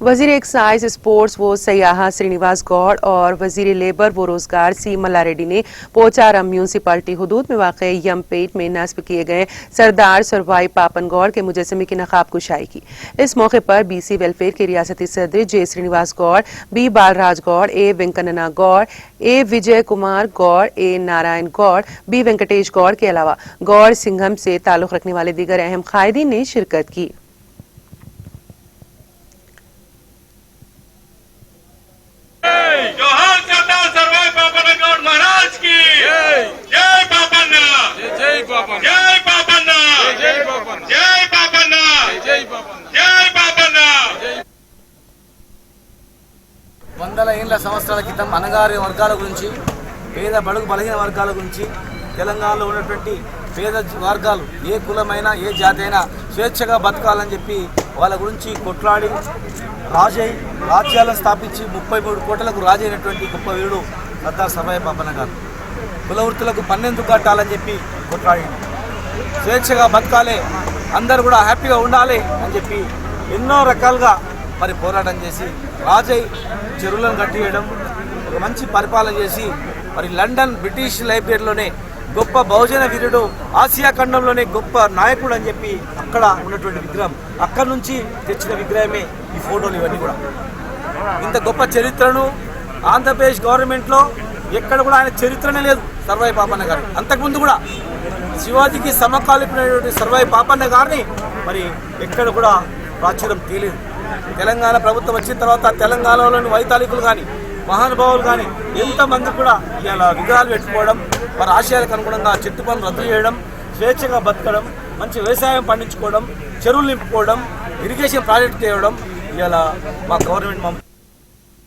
वजीर excise sports व सयाहा श्रीनिवास गौड़ और वजीर लेबर व रोजगार सी मल्ला रेड्डी ने पोचारम म्यूनसिपालिटी हुदूद में वाक़ यमपेट में नस्ब किए गए सरदार सरवाई पापन गौड़ के मुजस्समे की नकाब कुशाई की। इस मौके पर BC वेलफेयर के रियासती सदर J Srinivas Gaur, B Balraj Gaur, A Venkanna Gaur, A Vijay Kumar Gaur, A Narayan Gaur, B Venkatesh Gaur के अलावा गौड़ सिंघम से ताल्लुक रखने वाले दीगर अहम कायदीन ने शिरकत की। వందల ఏళ్ల సంవత్సరాల క్రితం అనగారి వర్గాల గురించి, పేద బడుగు బలహీన వర్గాల గురించి, తెలంగాణలో ఉన్నటువంటి పేద వర్గాలు ఏ కులమైనా ఏ జాతి అయినా స్వేచ్ఛగా బతకాలని చెప్పి వాళ్ళ గురించి కొట్లాడి రాజ్యాలను స్థాపించి 33 కోట్లకు రాజైనటువంటి గొప్ప వీరుడు సర్దార్ సర్వాయి పాపన్న గారు. కుల వృత్తులకు పన్నెందుకు కట్టాలని చెప్పి కొట్లాడి స్వేచ్ఛగా బతకాలి, అందరూ కూడా హ్యాపీగా ఉండాలి అని చెప్పి ఎన్నో రకాలుగా మరి పోరాటం చేసి రాజై చెరువులను కట్టివేయడం, ఒక మంచి పరిపాలన చేసి మరి లండన్ బ్రిటిష్ లైబ్రరీలోనే గొప్ప బహుజన వీరుడు, ఆసియా ఖండంలోనే గొప్ప నాయకుడు అని చెప్పి అక్కడ ఉన్నటువంటి విగ్రహం, అక్కడి నుంచి తెచ్చిన విగ్రహమే ఈ ఫోటోలు ఇవన్నీ కూడా. ఇంత గొప్ప చరిత్రను ఆంధ్రప్రదేశ్ గవర్నమెంట్లో ఎక్కడ కూడా ఆయన చరిత్రనే లేదు సర్వాయి పాపన్న గారు. అంతకుముందు కూడా శివాజీకి సమకాలీనటువంటి సర్వాయి పాపన్న గారిని మరి ఎక్కడ కూడా ప్రాచుర్యం తేలేదు. తెలంగాణ ప్రభుత్వం వచ్చిన తర్వాత తెలంగాణలోని వైతాళికులు కానీ మహానుభావులు కానీ ఎంతమంది కూడా ఇలా విగ్రహాలు పెట్టుకోవడం, వారి ఆశయాలకు అనుగుణంగా చెట్టు పనులు రద్దు చేయడం, స్వేచ్ఛగా బతకడం, మంచి వ్యవసాయం పండించుకోవడం, చెరువులు నింపుకోవడం, ఇరిగేషన్ ప్రాజెక్ట్ చేయడం ఇలా మా గవర్నమెంట్